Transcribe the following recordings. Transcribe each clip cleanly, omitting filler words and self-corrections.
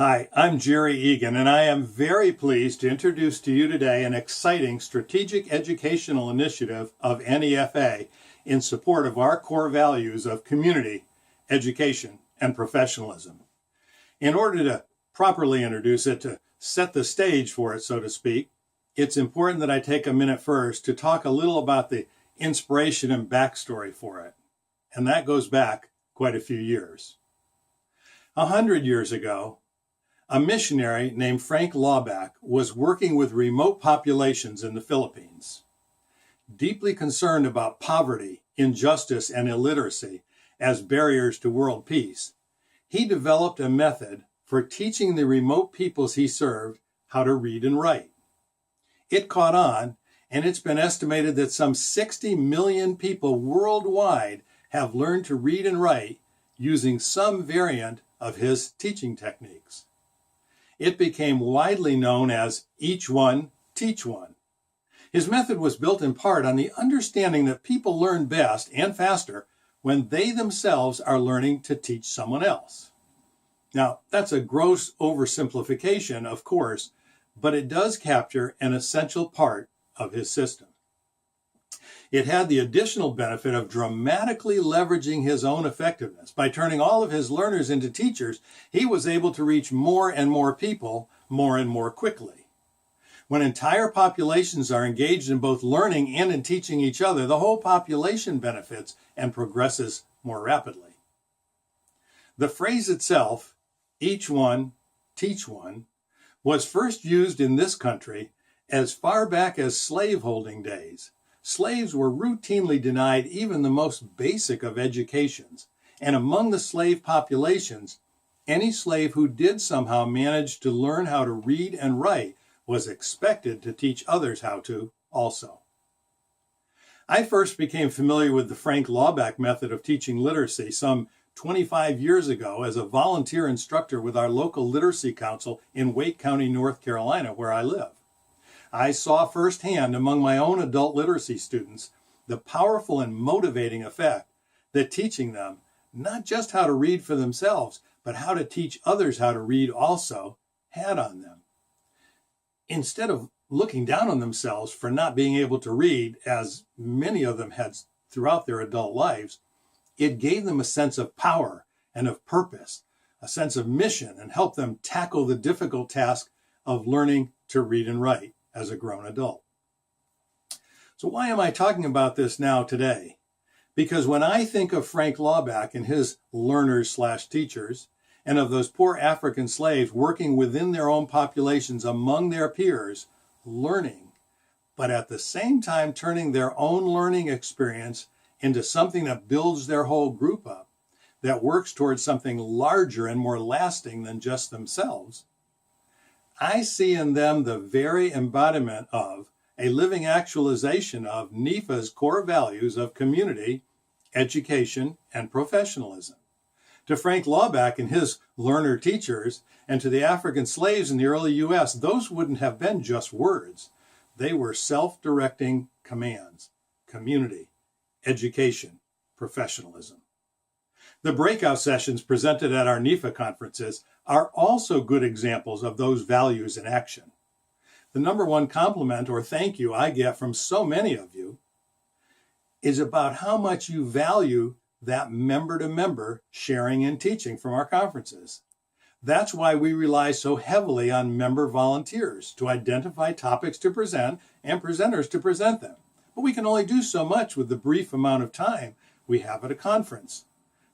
Hi, I'm Jerry Egan, and I am very pleased to introduce to you today an exciting strategic educational initiative of NEFA in support of our core values of community, education, and professionalism. In order to properly introduce it, to set the stage for it, so to speak, it's important that I take a minute first to talk a little about the inspiration and backstory for it. And that goes back quite a few years. 100 years ago, a missionary named Frank Laubach was working with remote populations in the Philippines. Deeply concerned about poverty, injustice, and illiteracy as barriers to world peace, he developed a method for teaching the remote peoples he served how to read and write. It caught on, and it's been estimated that some 60 million people worldwide have learned to read and write using some variant of his teaching techniques. It became widely known as Each One, Teach One. His method was built in part on the understanding that people learn best and faster when they themselves are learning to teach someone else. Now, that's a gross oversimplification, of course, but it does capture an essential part of his system. It had the additional benefit of dramatically leveraging his own effectiveness. By turning all of his learners into teachers, he was able to reach more and more people more and more quickly. When entire populations are engaged in both learning and in teaching each other, the whole population benefits and progresses more rapidly. The phrase itself, each one, teach one, was first used in this country as far back as slaveholding days. Slaves were routinely denied even the most basic of educations, and among the slave populations, any slave who did somehow manage to learn how to read and write was expected to teach others how to also. I first became familiar with the Frank Laubach method of teaching literacy some 25 years ago as a volunteer instructor with our local literacy council in Wake County, North Carolina, where I live. I saw firsthand among my own adult literacy students the powerful and motivating effect that teaching them not just how to read for themselves, but how to teach others how to read also had on them. Instead of looking down on themselves for not being able to read, as many of them had throughout their adult lives, it gave them a sense of power and of purpose, a sense of mission, and helped them tackle the difficult task of learning to read and write as a grown adult. So why am I talking about this now today? Because when I think of Frank Laubach and his learners/teachers, and of those poor African slaves working within their own populations among their peers, learning, but at the same time turning their own learning experience into something that builds their whole group up, that works towards something larger and more lasting than just themselves, I see in them the very embodiment of a living actualization of NEFA's core values of community, education, and professionalism. To Frank Laubach and his learner teachers, and to the African slaves in the early U.S., those wouldn't have been just words. They were self-directing commands: community, education, professionalism. The breakout sessions presented at our NEFA conferences are also good examples of those values in action. The number one compliment or thank you I get from so many of you is about how much you value that member-to-member sharing and teaching from our conferences. That's why we rely so heavily on member volunteers to identify topics to present and presenters to present them. But we can only do so much with the brief amount of time we have at a conference,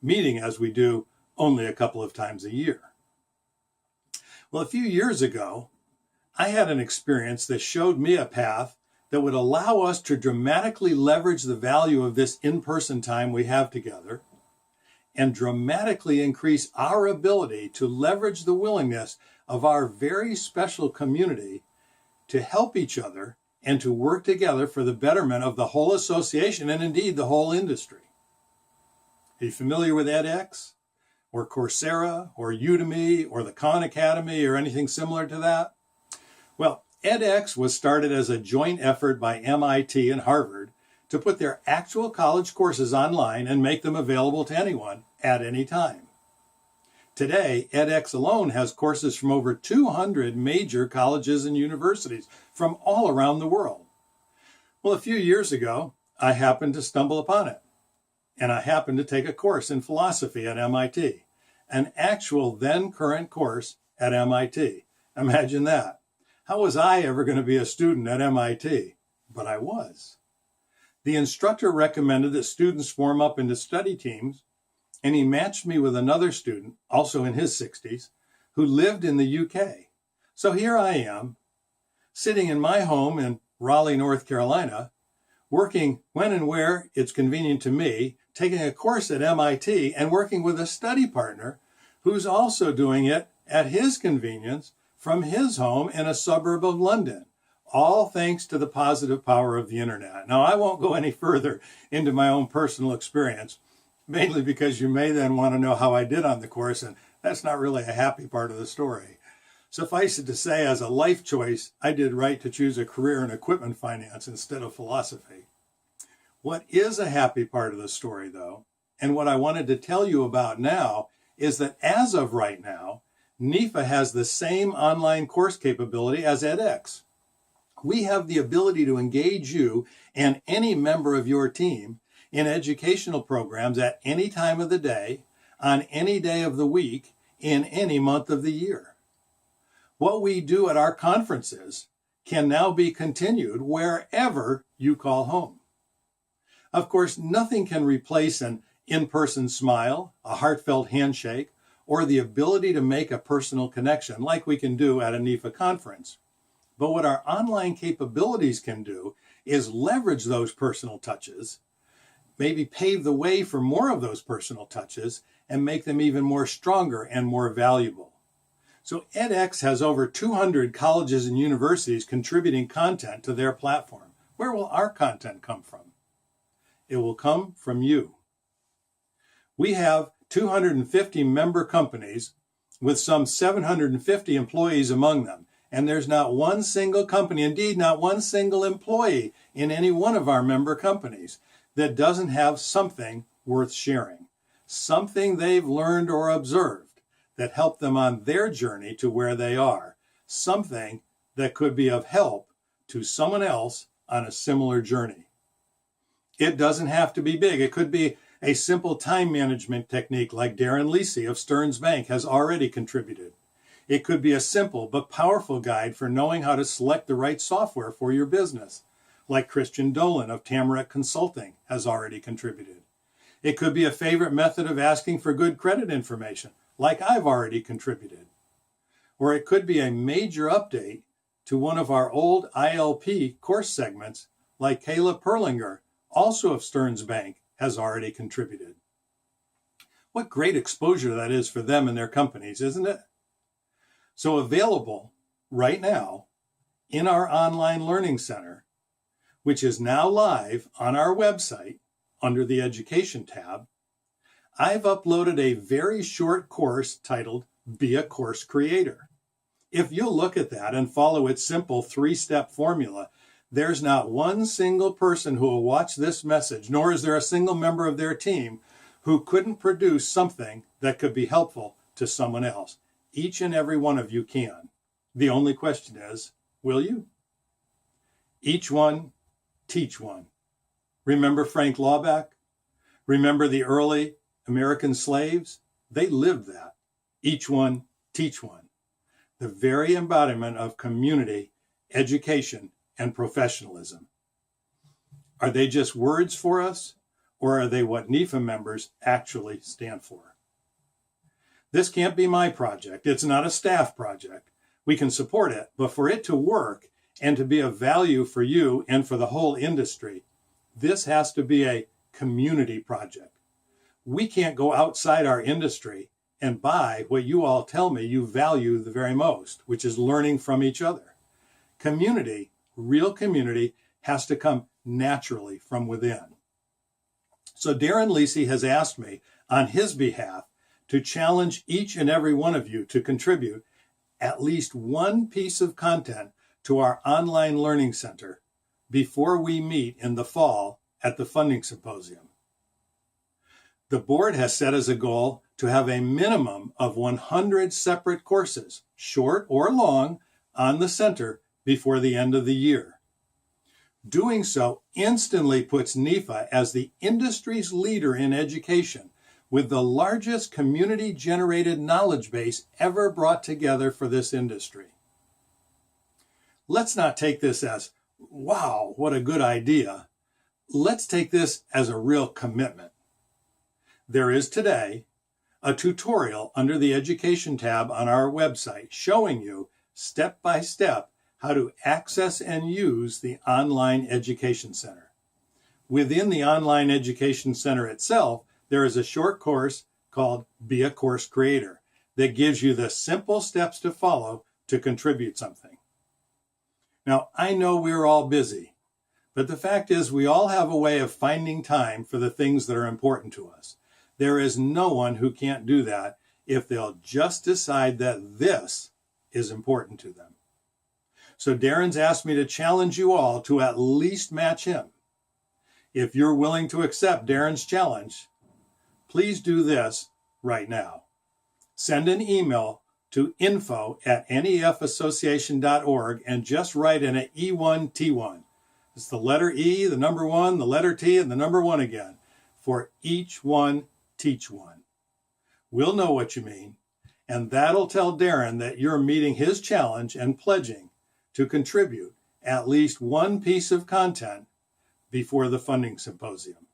meeting as we do only a couple of times a year. Well, a few years ago, I had an experience that showed me a path that would allow us to dramatically leverage the value of this in-person time we have together and dramatically increase our ability to leverage the willingness of our very special community to help each other and to work together for the betterment of the whole association and indeed the whole industry. Are you familiar with edX or Coursera or Udemy or the Khan Academy or anything similar to that? Well, edX was started as a joint effort by MIT and Harvard to put their actual college courses online and make them available to anyone at any time. Today, edX alone has courses from over 200 major colleges and universities from all around the world. Well, a few years ago, I happened to stumble upon it, and I happened to take a course in philosophy at MIT, an actual then current course at MIT. Imagine that. How was I ever going to be a student at MIT? But I was. The instructor recommended that students form up into study teams, and he matched me with another student, also in his 60s, who lived in the UK. So here I am, sitting in my home in Raleigh, North Carolina, working when and where it's convenient to me, taking a course at MIT, and working with a study partner who's also doing it at his convenience from his home in a suburb of London, all thanks to the positive power of the internet. Now, I won't go any further into my own personal experience, mainly because you may then want to know how I did on the course, and that's not really a happy part of the story. Suffice it to say, as a life choice, I did right to choose a career in equipment finance instead of philosophy. What is a happy part of the story, though, and what I wanted to tell you about now, is that as of right now, NEFA has the same online course capability as edX. We have the ability to engage you and any member of your team in educational programs at any time of the day, on any day of the week, in any month of the year. What we do at our conferences can now be continued wherever you call home. Of course, nothing can replace an in-person smile, a heartfelt handshake, or the ability to make a personal connection like we can do at a NEFA conference. But what our online capabilities can do is leverage those personal touches, maybe pave the way for more of those personal touches, and make them even more stronger and more valuable. So edX has over 200 colleges and universities contributing content to their platform. Where will our content come from? It will come from you. We have 250 member companies with some 750 employees among them. And there's not one single company, indeed not one single employee in any one of our member companies that doesn't have something worth sharing, something they've learned or observed that helped them on their journey to where they are, something that could be of help to someone else on a similar journey. It doesn't have to be big. It could be a simple time management technique like Darren Lisi of Stearns Bank has already contributed. It could be a simple but powerful guide for knowing how to select the right software for your business, like Christian Dolan of Tamarack Consulting has already contributed. It could be a favorite method of asking for good credit information, like I've already contributed. Or it could be a major update to one of our old ILP course segments, like Kayla Perlinger, also of Stearns Bank, has already contributed. What great exposure that is for them and their companies, isn't it? So available right now in our online learning center, which is now live on our website under the Education tab, I've uploaded a very short course titled Be a Course Creator. If you'll look at that and follow its simple 3-step formula, there's not one single person who will watch this message, nor is there a single member of their team who couldn't produce something that could be helpful to someone else. Each and every one of you can. The only question is, will you? Each one, teach one. Remember Frank Laubach? Remember the early American slaves? They lived that. Each one, teach one. The very embodiment of community, education, and professionalism. Are they just words for us, or are they what NEFA members actually stand for? This can't be my project. It's not a staff project. We can support it, but for it to work and to be of value for you and for the whole industry, this has to be a community project. We can't go outside our industry and buy what you all tell me you value the very most, which is learning from each other. Community, real community, has to come naturally from within. So Darren Lisi has asked me on his behalf to challenge each and every one of you to contribute at least one piece of content to our online learning center before we meet in the fall at the funding symposium. The board has set as a goal to have a minimum of 100 separate courses, short or long, on the center before the end of the year. Doing so instantly puts NEFA as the industry's leader in education, with the largest community-generated knowledge base ever brought together for this industry. Let's not take this as, wow, what a good idea. Let's take this as a real commitment. There is today a tutorial under the Education tab on our website showing you step by step how to access and use the Online Education Center. Within the Online Education Center itself, there is a short course called Be a Course Creator that gives you the simple steps to follow to contribute something. Now, I know we're all busy, but the fact is we all have a way of finding time for the things that are important to us. There is no one who can't do that if they'll just decide that this is important to them. So Darren's asked me to challenge you all to at least match him. If you're willing to accept Darren's challenge, please do this right now. Send an email to info@nefassociation.org and just write in an E1T1. It's the letter E, the number 1, the letter T, and the number 1 again. For each one, teach one. We'll know what you mean, and that'll tell Darren that you're meeting his challenge and pledging to contribute at least one piece of content before the funding symposium.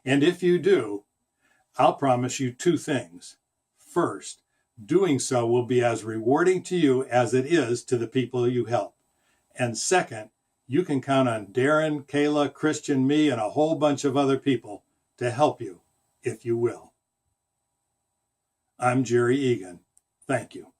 And if you do, I'll promise you 2 things. First, doing so will be as rewarding to you as it is to the people you help. And second, you can count on Darren, Kayla, Christian, me, and a whole bunch of other people to help you, if you will. I'm Jerry Egan. Thank you.